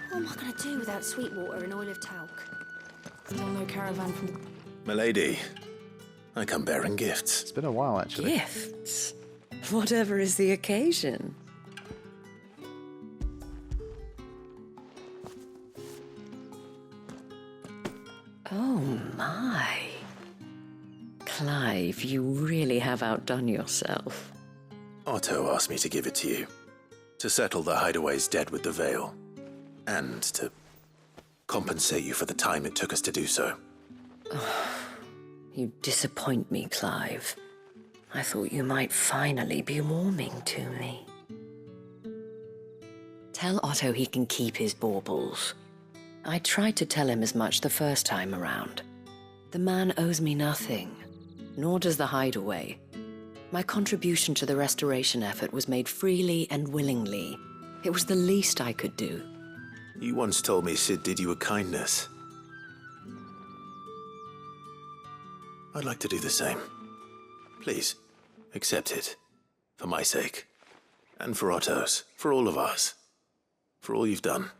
What am I going to do without sweet water and oil of talc? Still no caravan from... Milady, I come bearing gifts. It's been a while, actually. Gifts? Whatever is the occasion. Oh my. Clive, you really have outdone yourself. Otto asked me to give it to you. To settle the Hideaway's debt with the Veil. And to compensate you for the time it took us to do so. You disappoint me, Clive. I thought you might finally be warming to me. Tell Otto he can keep his baubles. I tried to tell him as much the first time around. The man owes me nothing, nor does the Hideaway. My contribution to the restoration effort was made freely and willingly. It was the least I could do. You once told me Sid did you a kindness. I'd like to do the same. Please, accept it. For my sake. And for Otto's. For all of us. For all you've done.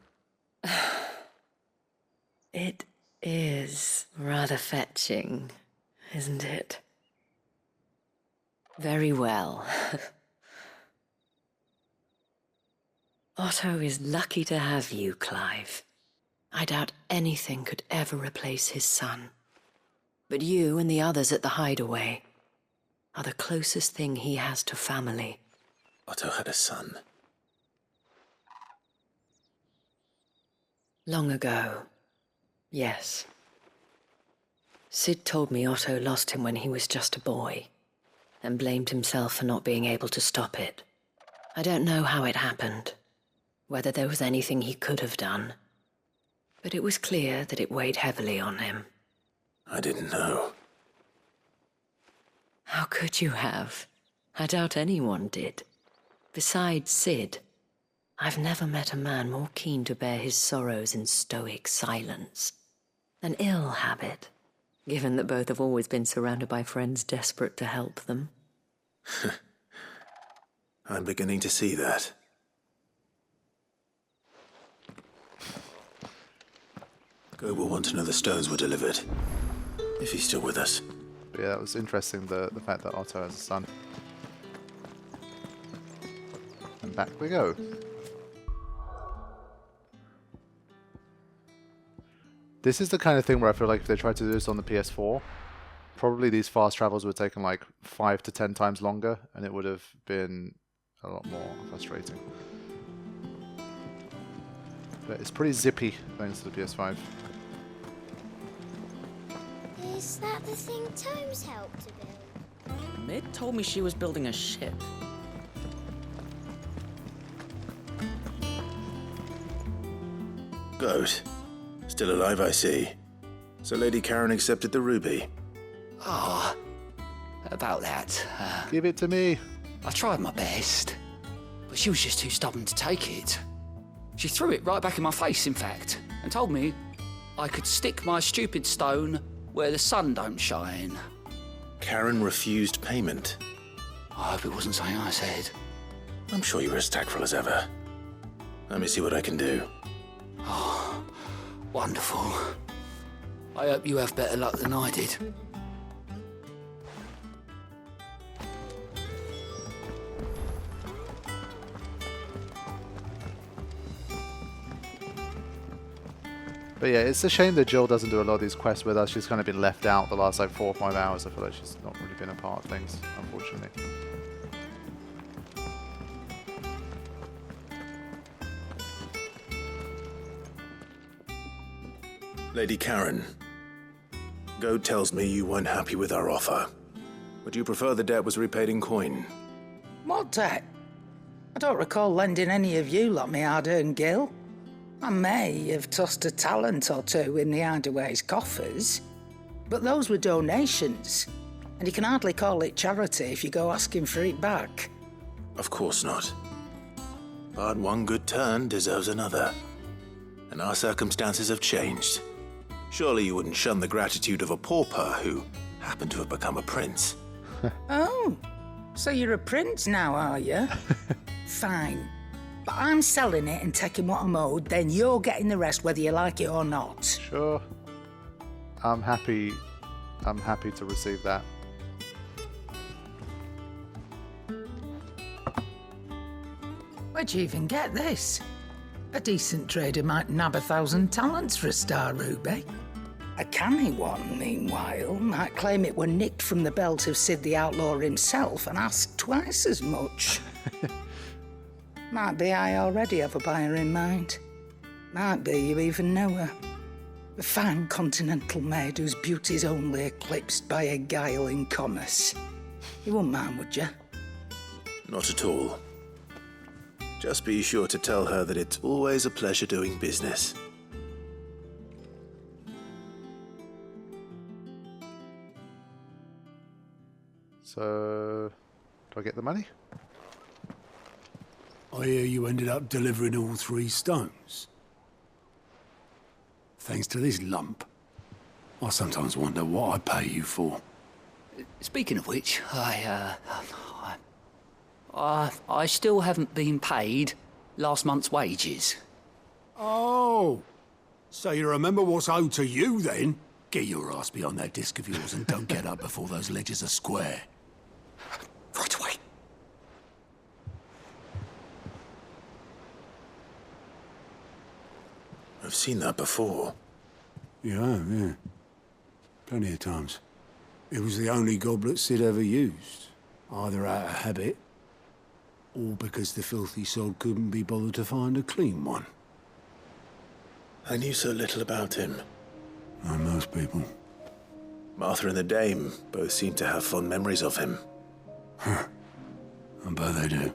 It is rather fetching, isn't it? Very well. Otto is lucky to have you, Clive. I doubt anything could ever replace his son. But you and the others at the Hideaway are the closest thing he has to family. Otto had a son. Long ago, yes. Sid told me Otto lost him when he was just a boy, and blamed himself for not being able to stop it. I don't know how it happened, whether there was anything he could have done, but it was clear that it weighed heavily on him. I didn't know. How could you have? I doubt anyone did. Besides Sid, I've never met a man more keen to bear his sorrows in stoic silence. An ill habit, given that both have always been surrounded by friends desperate to help them. I'm beginning to see that. Go will want to know the stones were delivered. If he's still with us. But yeah, it was interesting, the fact that Otto has a son. And back we go. This is the kind of thing where I feel like if they tried to do this on the PS4, probably these fast travels would have taken like 5 to 10 times longer, and it would have been a lot more frustrating. But it's pretty zippy thanks to the PS5. Is that the thing Tomes helped to build? Mid told me she was building a ship. Goat. Still alive, I see. So Lady Karen accepted the ruby. Ah, about that. Give it to me. I tried my best, but she was just too stubborn to take it. She threw it right back in my face, in fact, and told me I could stick my stupid stone where the sun don't shine. Karen refused payment. I hope it wasn't something I said. I'm sure you were as tactful as ever. Let me see what I can do. Oh, wonderful. I hope you have better luck than I did. But yeah, it's a shame that Jill doesn't do a lot of these quests with us. She's kind of been left out the last like 4 or 5 hours. I feel like she's not really been a part of things, unfortunately. Lady Karen, Goat tells me you weren't happy with our offer. Would you prefer the debt was repaid in coin? What debt? I don't recall lending any of you like my hard-earned gil. I may have tossed a talent or two in the Hideaway's coffers, but those were donations, and you can hardly call it charity if you go asking for it back. Of course not. But one good turn deserves another. And our circumstances have changed. Surely you wouldn't shun the gratitude of a pauper who happened to have become a prince. Oh, so you're a prince now, are you? Fine. But I'm selling it and taking what I'm owed, then you're getting the rest whether you like it or not. Sure. I'm happy to receive that. Where'd you even get this? A decent trader might nab 1,000 talents for a star ruby. A canny one, meanwhile, might claim it were nicked from the belt of Sid the Outlaw himself and ask twice as much. Might be I already have a buyer in mind. Might be you even know her. A fine continental maid whose beauty's only eclipsed by a guile in commerce. You wouldn't mind, would you? Not at all. Just be sure to tell her that it's always a pleasure doing business. So, do I get the money? I hear you ended up delivering all 3 stones. Thanks to this lump. I sometimes wonder what I pay you for. Speaking of which, I still haven't been paid last month's wages. Oh, so you remember what's owed to you then? Get your ass behind that disc of yours and don't get up before those ledgers are square. Right away. I've seen that before. Yeah. Plenty of times. It was the only goblet Sid ever used, either out of habit, or because the filthy sod couldn't be bothered to find a clean one. I knew so little about him. Like most people. Martha and the Dame both seem to have fond memories of him. I bet they do.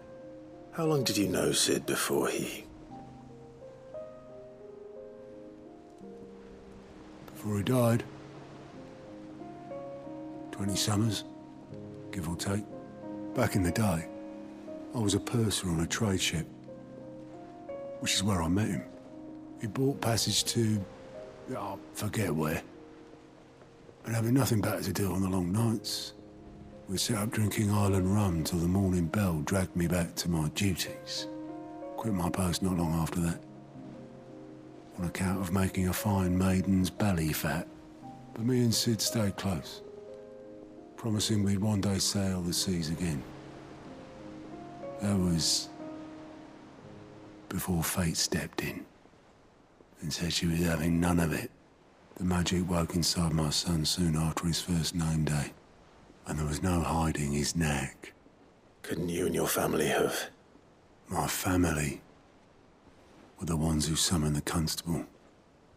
How long did you know Sid before he... Before he died. 20 summers, give or take. Back in the day, I was a purser on a trade ship, which is where I met him. He bought passage to... I forget where. And having nothing better to do on the long nights, we sat up drinking island rum till the morning bell dragged me back to my duties. Quit my post not long after that. On account of making a fine maiden's belly fat. But me and Sid stayed close, promising we'd one day sail the seas again. That was before fate stepped in and said she was having none of it. The magic woke inside my son soon after his first name day, and there was no hiding his knack. Couldn't you and your family have... My family were the ones who summoned the constable,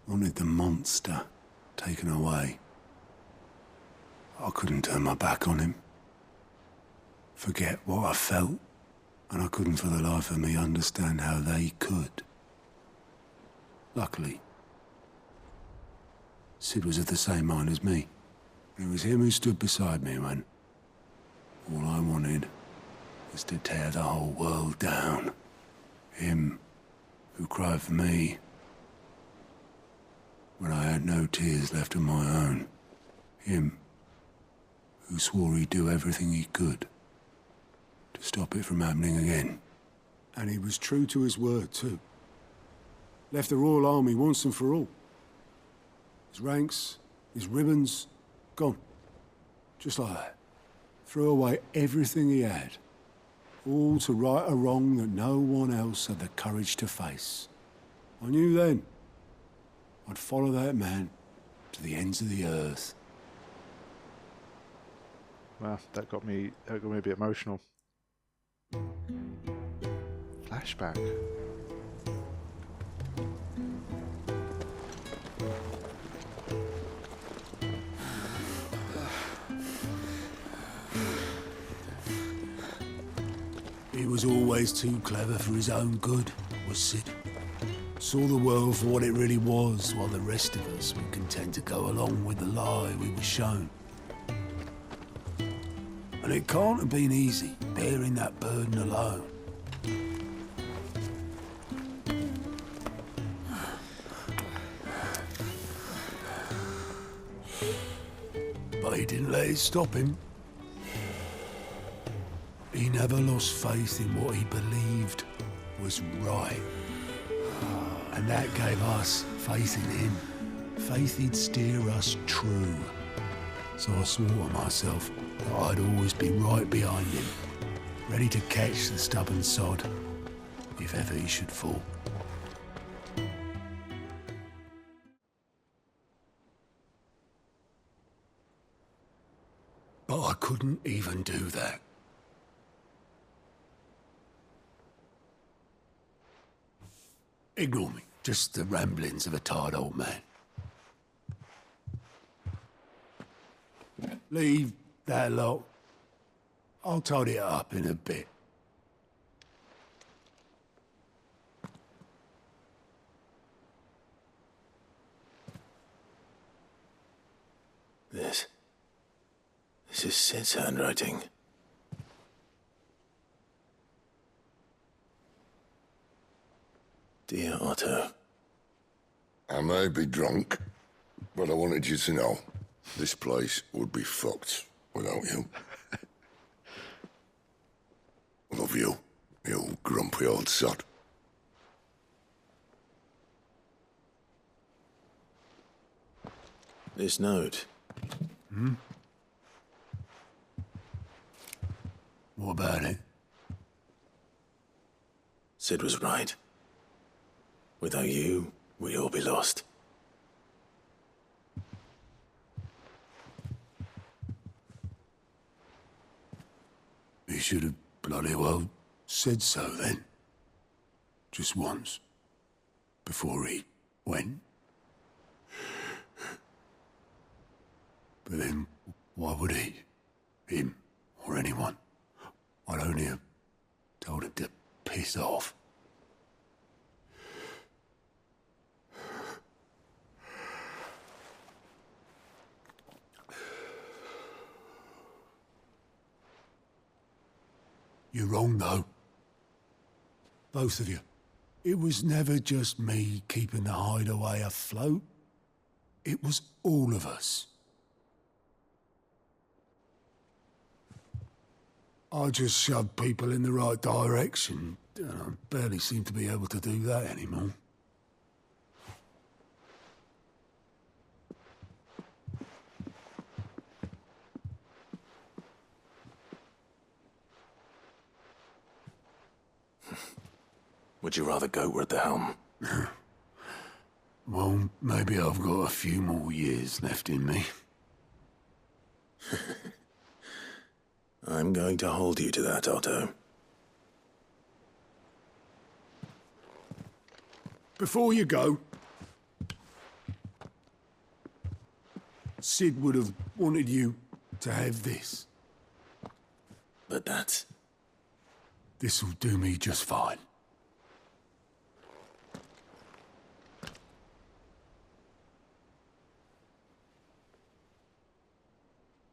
wanted the monster taken away. I couldn't turn my back on him, forget what I felt, and I couldn't for the life of me understand how they could. Luckily, Sid was of the same mind as me. It was him who stood beside me when all I wanted was to tear the whole world down. Him who cried for me when I had no tears left of my own. Him who swore he'd do everything he could to stop it from happening again. And he was true to his word, too. Left the Royal Army once and for all. His ranks, his ribbons, gone. Just like that. Threw away everything he had. All to right a wrong that no one else had the courage to face. I knew then I'd follow that man to the ends of the earth. Well, that got me a bit emotional. Flashback. He was always too clever for his own good, was Sid. Saw the world for what it really was, while the rest of us were content to go along with the lie we were shown. And it can't have been easy, bearing that burden alone. But he didn't let it stop him. He never lost faith in what he believed was right. And that gave us faith in him. Faith he'd steer us true. So I swore to myself that I'd always be right behind him, ready to catch the stubborn sod, if ever he should fall. But I couldn't even do that. Ignore me. Just the ramblings of a tired old man. Leave that lot. I'll tidy it up in a bit. This is Sid's handwriting. Dear Otto. I may be drunk, but I wanted you to know this place would be fucked without you. Love you, you grumpy old sod. This note. What about it? Sid was right. Without you, we'd all be lost. He should have bloody well said so then. Just once. Before he went. But then, why would he? Him, or anyone? I'd only have told him to piss off. You're wrong, though. Both of you. It was never just me keeping the hideaway afloat. It was all of us. I just shoved people in the right direction, and I barely seem to be able to do that anymore. Would you rather go at the helm? Well, maybe I've got a few more years left in me. I'm going to hold you to that, Otto. Before you go, Sid would have wanted you to have this. But that's... This'll do me just fine.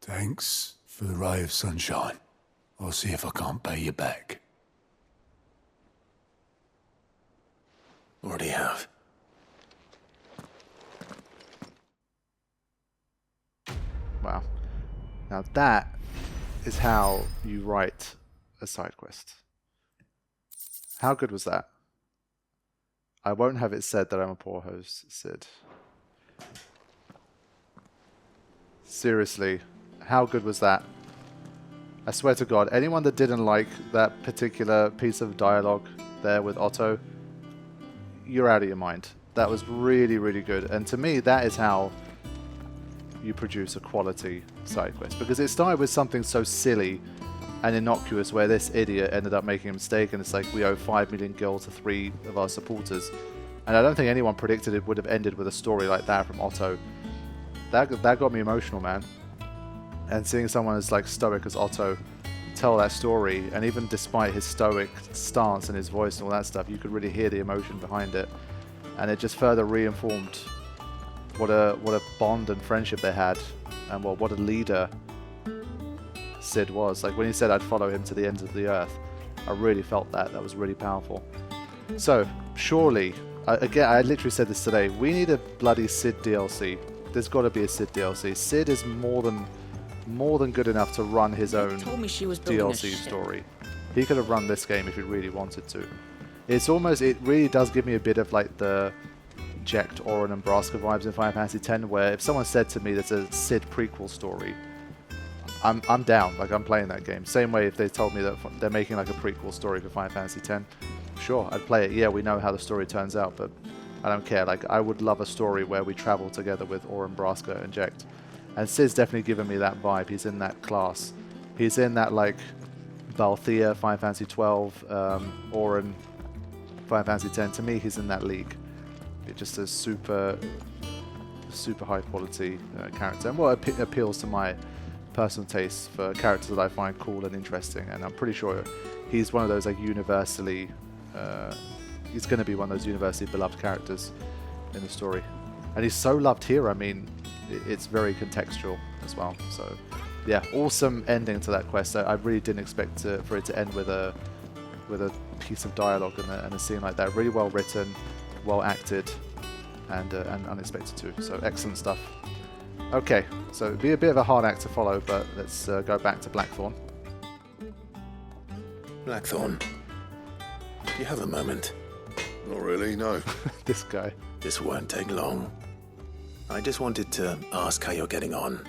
Thanks for the ray of sunshine. I'll see if I can't pay you back. Already have. Wow. Now that is how you write a side quest. How good was that? I won't have it said that I'm a poor host, Sid. Seriously, how good was that? I swear to God, anyone that didn't like that particular piece of dialogue there with Otto, you're out of your mind. That was really, really good. And to me, that is how you produce a quality side quest. Because it started with something so silly and innocuous where this idiot ended up making a mistake and it's like, we owe 5 million gil to 3 of our supporters. And I don't think anyone predicted it would have ended with a story like that from Otto. That got me emotional, man. And seeing someone as like stoic as Otto tell that story, and even despite his stoic stance and his voice and all that stuff, you could really hear the emotion behind it. And it just further reinformed what a bond and friendship they had, and what a leader Sid was. Like when he said I'd follow him to the ends of the earth, I really felt that. That was really powerful. So surely, again, I literally said this today, we need a bloody Sid DLC. There's got to be a Sid DLC. Sid is more than good enough to run his own Told me she was building a DLC ship. story. He could have run this game if he really wanted to. It's almost, it really does give me a bit of like the Jecht, Orin, and Braska vibes in Final Fantasy X, where if someone said to me there's a Cid prequel story, I'm down. Like, I'm playing that game. Same way if they told me that they're making like a prequel story for Final Fantasy X, sure, I'd play it. Yeah, we know how the story turns out, but I don't care. Like, I would love a story where we travel together with Orin, Braska, and Jecht. And Cid's definitely given me that vibe. He's in that class. He's in that, like, Valisthea, Final Fantasy 12, Orin, Final Fantasy 10. To me, he's in that league. It's just a super high quality character. And what appeals to my personal taste for characters that I find cool and interesting. And I'm pretty sure he's one of those, like, universally... he's going to be one of those universally beloved characters in the story. And he's so loved here, I mean, it's very contextual as well. So, yeah, awesome ending to that quest. I really didn't expect for it to end with a piece of dialogue and a scene like that. Really well written, well acted, and unexpected too. So, excellent stuff. Okay, so it'd be a bit of a hard act to follow, but let's go back to Blackthorn. Blackthorn, do you have a moment? Not really, no. This guy. This won't take long. I just wanted to ask how you're getting on.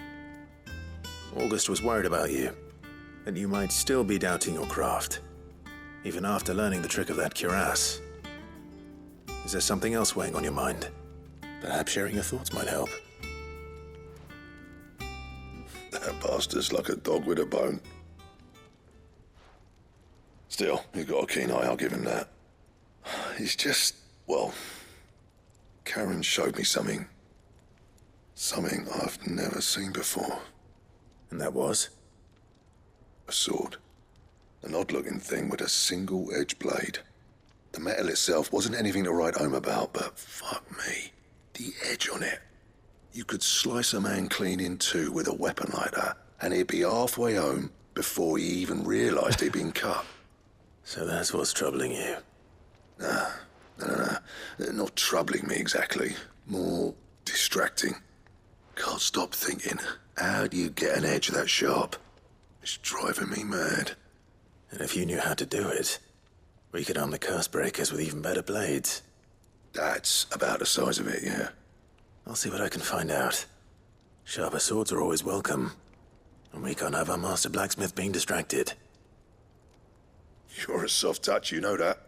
August was worried about you, that you might still be doubting your craft, even after learning the trick of that cuirass. Is there something else weighing on your mind? Perhaps sharing your thoughts might help. That bastard's like a dog with a bone. Still, you've got a keen eye, I'll give him that. It's just, well, Karen showed me something. Something I've never seen before. And that was? A sword. An odd-looking thing with a single-edged blade. The metal itself wasn't anything to write home about, but fuck me. The edge on it. You could slice a man clean in two with a weapon like that, and he'd be halfway home before he even realised he'd been cut. So that's what's troubling you? No. Not troubling me exactly. More distracting. Can't stop thinking, how do you get an edge that sharp? It's driving me mad. And if you knew how to do it, we could arm the curse breakers with even better blades. That's about the size of it, yeah. I'll see what I can find out. Sharper swords are always welcome. And we can't have our master blacksmith being distracted. You're a soft touch, you know that.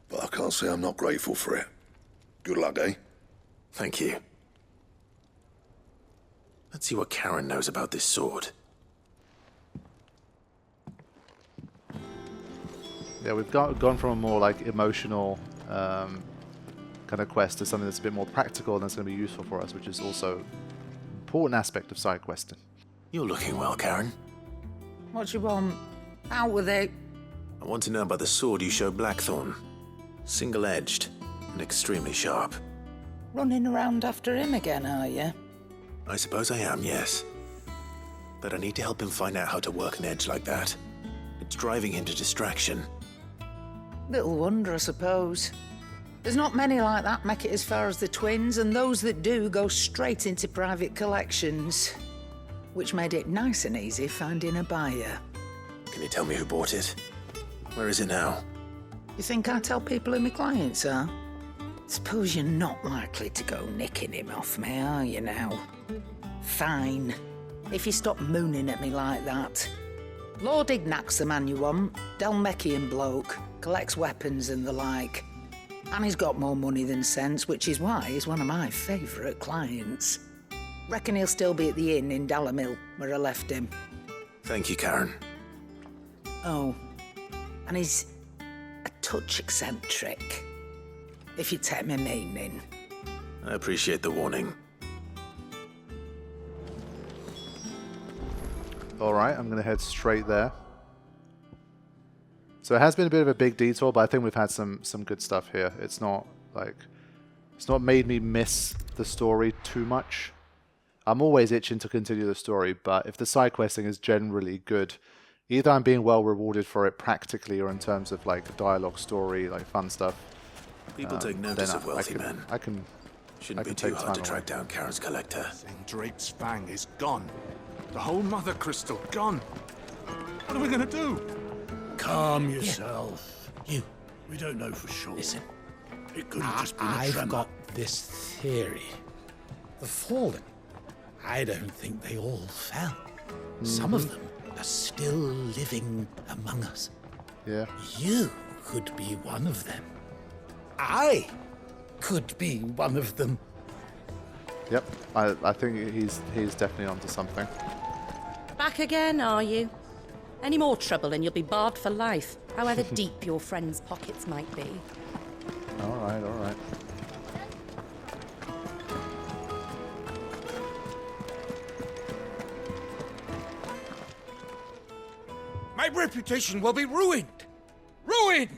But I can't say I'm not grateful for it. Good luck, eh? Thank you. Let's see what Karen knows about this sword. Yeah, we've gone from a more like emotional kind of quest to something that's a bit more practical and that's going to be useful for us, which is also an important aspect of side questing. You're looking well, Karen. What you want? Out with it. I want to know about the sword you showed Blackthorn. Single-edged and extremely sharp. Running around after him again, are you? I suppose I am, yes. But I need to help him find out how to work an edge like that. It's driving him to distraction. Little wonder, I suppose. There's not many like that make it as far as the twins, and those that do go straight into private collections. Which made it nice and easy finding a buyer. Can you tell me who bought it? Where is it now? You think I tell people who my clients are? Suppose you're not likely to go nicking him off me, are you now? Fine. If you stop mooning at me like that. Lord Ignac's the man you want. Dalmekian bloke. Collects weapons and the like. And he's got more money than sense, which is why he's one of my favourite clients. Reckon he'll still be at the inn in Dalamil, where I left him. Thank you, Karen. Oh, and he's a touch eccentric, if you take my meaning. I appreciate the warning. Alright, I'm going to head straight there. So it has been a bit of a big detour, but I think we've had some good stuff here. It's not made me miss the story too much. I'm always itching to continue the story, but if the side questing is generally good, either I'm being well rewarded for it practically or in terms of like dialogue, story, like fun stuff. People take notice of wealthy men. Shouldn't be too hard to track down Karen's collector. Drake's fang is gone. The whole mother crystal gone. What are we gonna do? Calm yourself. We don't know for sure. Listen, It could have just been a I've tremor. got this theory. The fallen, I don't think they all fell. Some of them are still living among us. Yeah. You could be one of them. I could be one of them. Yep. I think he's definitely onto something. Back again, are you? Any more trouble and you'll be barred for life, however deep your friends' pockets might be. All right, all right. My reputation will be ruined. Ruined!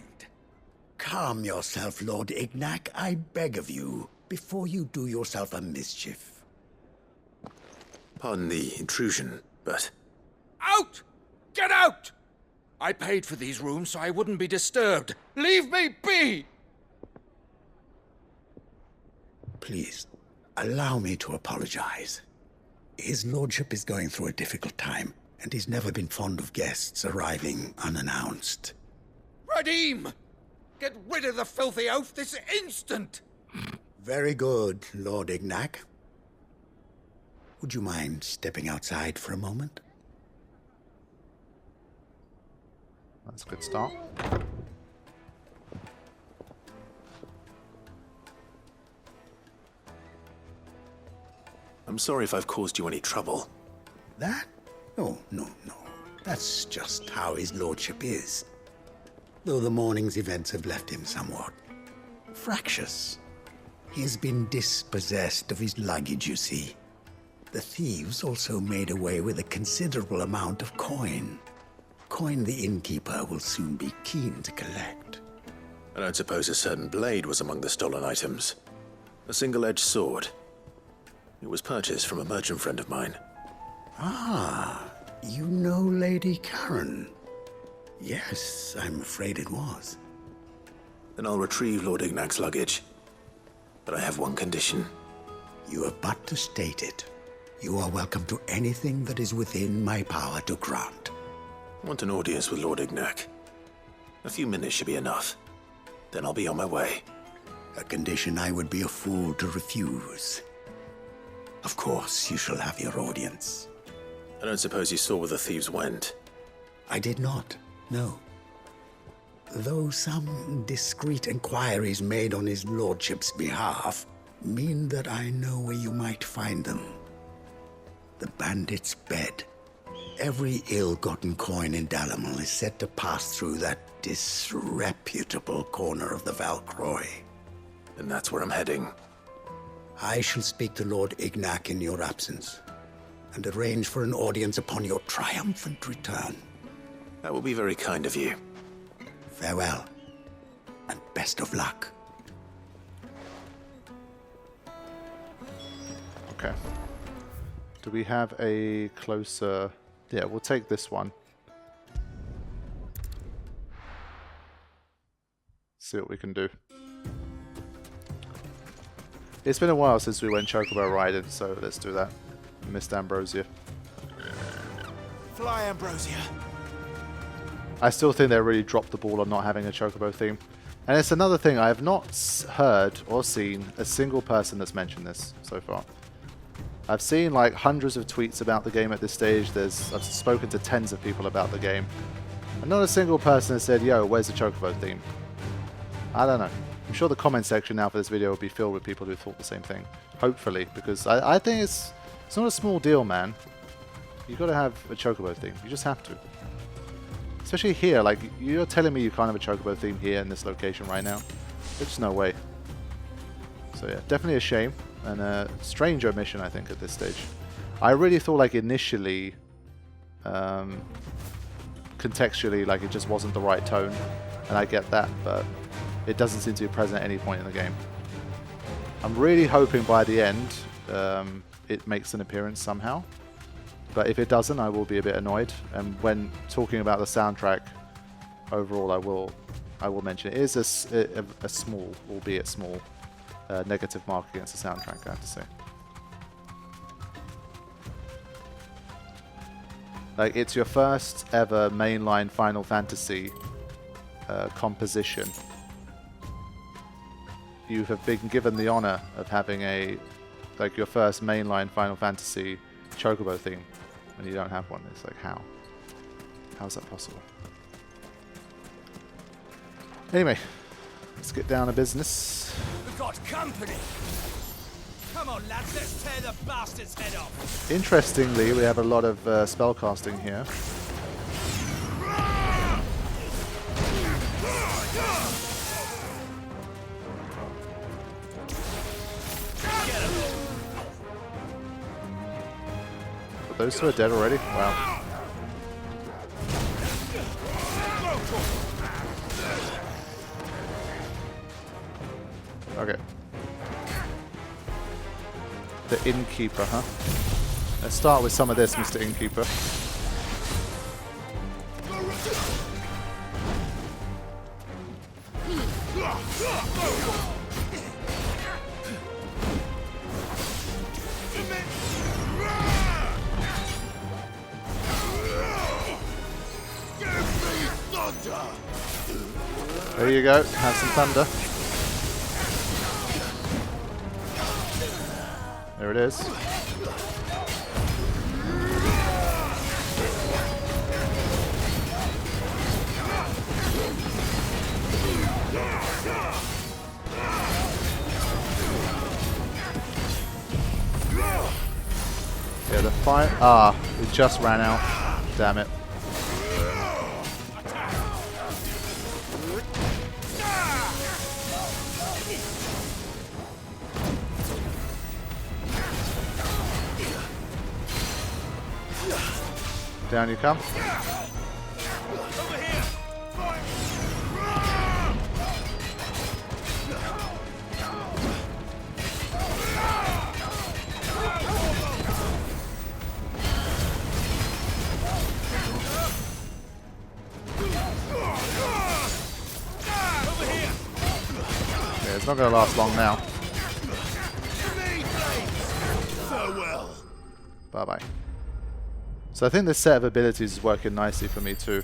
Calm yourself, Lord Ignac, I beg of you, before you do yourself a mischief. Pardon the intrusion, but Out! Get out! I paid for these rooms so I wouldn't be disturbed. Leave me be! Please, allow me to apologize. His lordship is going through a difficult time, and he's never been fond of guests arriving unannounced. Radim! Get rid of the filthy oaf this instant! Very good, Lord Ignac. Would you mind stepping outside for a moment? That's a good start. I'm sorry if I've caused you any trouble. That? Oh, no. That's just how his lordship is. Though the morning's events have left him somewhat fractious. He has been dispossessed of his luggage, you see. The thieves also made away with a considerable amount of coin. Coin the innkeeper will soon be keen to collect. I don't suppose a certain blade was among the stolen items. A single-edged sword. It was purchased from a merchant friend of mine. Ah, you know Lady Karen. Yes, I'm afraid it was. Then I'll retrieve Lord Ignac's luggage. But I have one condition. You have but to state it. You are welcome to anything that is within my power to grant. I want an audience with Lord Ignac. A few minutes should be enough. Then I'll be on my way. A condition I would be a fool to refuse. Of course, you shall have your audience. I don't suppose you saw where the thieves went. I did not, no. Though some discreet inquiries made on his lordship's behalf mean that I know where you might find them. The bandit's bed. Every ill-gotten coin in Dalamel is said to pass through that disreputable corner of the Valcroy. And that's where I'm heading. I shall speak to Lord Ignac in your absence, and arrange for an audience upon your triumphant return. That will be very kind of you. Farewell, and best of luck. Okay. Do we have a closer... Yeah, we'll take this one. See what we can do. It's been a while since we went chocobo riding, so let's do that. Missed Ambrosia. Fly, Ambrosia. I still think they really dropped the ball on not having a chocobo theme. And it's another thing, I have not heard or seen a single person that's mentioned this so far. I've seen like hundreds of tweets about the game at this stage. I've spoken to tens of people about the game. And not a single person has said, yo, where's the chocobo theme? I don't know. I'm sure the comment section now for this video will be filled with people who thought the same thing. Hopefully, because I think it's not a small deal, man. You've got to have a chocobo theme. You just have to. Especially here, like, you're telling me you can't have a chocobo theme here in this location right now. There's just no way. So yeah, definitely a shame. And a strange omission, I think, at this stage. I really thought, like, initially, contextually, like, it just wasn't the right tone. And I get that, but it doesn't seem to be present at any point in the game. I'm really hoping by the end, it makes an appearance somehow. But if it doesn't, I will be a bit annoyed. And when talking about the soundtrack, overall, I will mention it is a small, albeit small, negative mark against the soundtrack, I have to say. Like, it's your first ever mainline Final Fantasy composition, you have been given the honor of having your first mainline Final Fantasy chocobo theme when you don't have one. It's like, how? How's that possible? Anyway, let's get down to business. We've got company. Come on, lads, let's tear the bastard's head off. Interestingly, we have a lot of spell casting here. But those two are dead already? Wow. Okay. The Innkeeper, huh? Let's start with some of this, Mr. Innkeeper. There you go, have some thunder. There it is. Yeah, the fire. Ah, it just ran out. Damn it. Down you come. Yeah, it's not going to last long now. Bye-bye. So I think this set of abilities is working nicely for me too.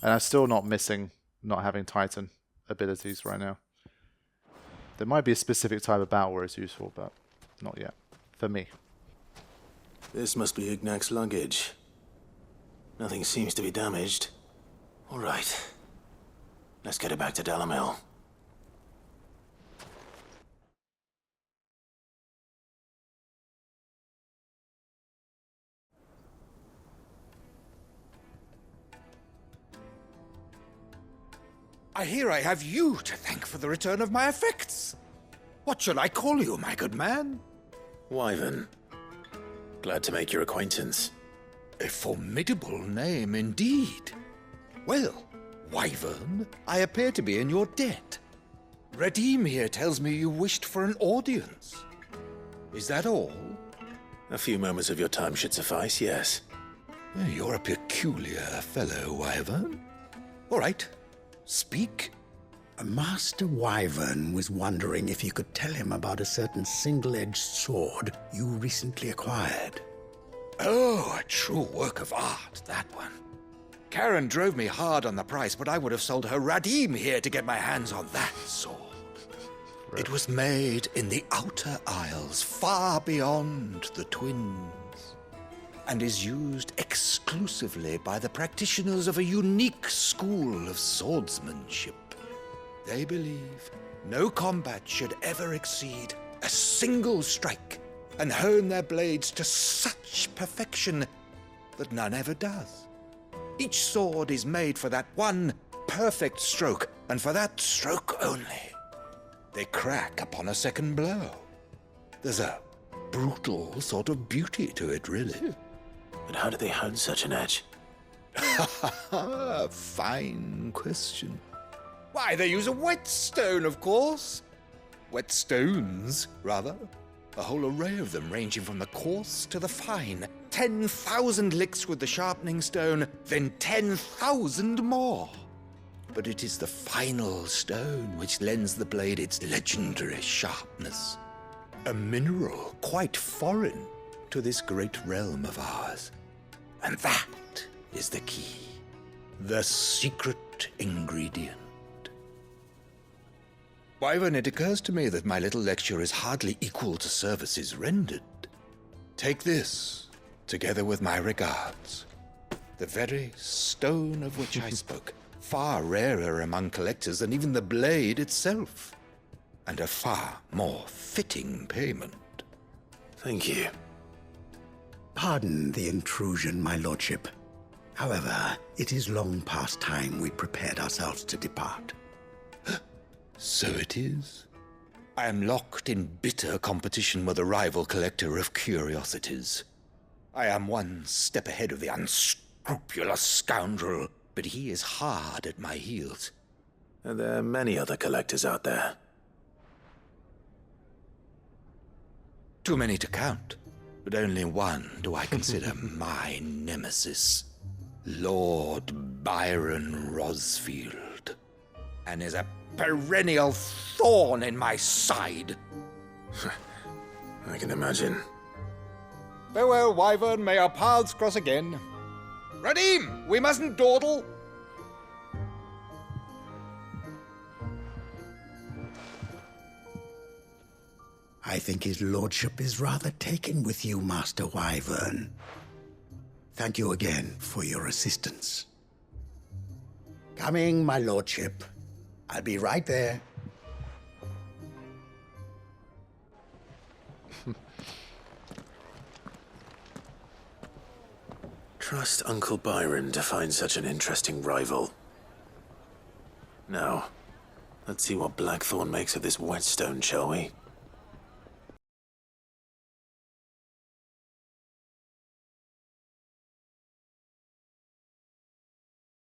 And I'm still not missing not having Titan abilities right now. There might be a specific type of battle where it's useful, but not yet. For me. This must be Ignac's luggage. Nothing seems to be damaged. All right. Let's get it back to Dalamil. I hear I have you to thank for the return of my effects. What shall I call you, my good man? Wyvern. Glad to make your acquaintance. A formidable name indeed. Well, Wyvern, I appear to be in your debt. Redeem here tells me you wished for an audience. Is that all? A few moments of your time should suffice, yes. You're a peculiar fellow, Wyvern. All right. Speak. Master Wyvern was wondering if you could tell him about a certain single-edged sword you recently acquired. Oh, a true work of art, that one. Karen drove me hard on the price, but I would have sold her Radim here to get my hands on that sword. Right. It was made in the Outer Isles, far beyond the Twins, and is used exclusively by the practitioners of a unique school of swordsmanship. They believe no combat should ever exceed a single strike, and hone their blades to such perfection that none ever does. Each sword is made for that one perfect stroke, and for that stroke only. They crack upon a second blow. There's a brutal sort of beauty to it, really. But how do they hone such an edge? Fine question. Why, they use a whetstone, of course. Whetstones, rather. A whole array of them, ranging from the coarse to the fine. 10,000 licks with the sharpening stone, then 10,000 more. But it is the final stone which lends the blade its legendary sharpness. A mineral quite foreign to this great realm of ours. And that is the key. The secret ingredient. Wyvern, it occurs to me that my little lecture is hardly equal to services rendered. Take this, together with my regards. The very stone of which I spoke, far rarer among collectors than even the blade itself, and a far more fitting payment. Thank you. Pardon the intrusion, my lordship. However, it is long past time we prepared ourselves to depart. So it is. I am locked in bitter competition with a rival collector of curiosities. I am one step ahead of the unscrupulous scoundrel, but he is hard at my heels. Are there many other collectors out there? Too many to count, but only one do I consider my nemesis. Lord Byron Rosfield, and is a perennial thorn in my side. I can imagine. Farewell, Wyvern, may our paths cross again. Radim, we mustn't dawdle. I think his lordship is rather taken with you, Master Wyvern. Thank you again for your assistance. Coming, my lordship. I'll be right there. Trust Uncle Byron to find such an interesting rival. Now, let's see what Blackthorn makes of this whetstone, shall we?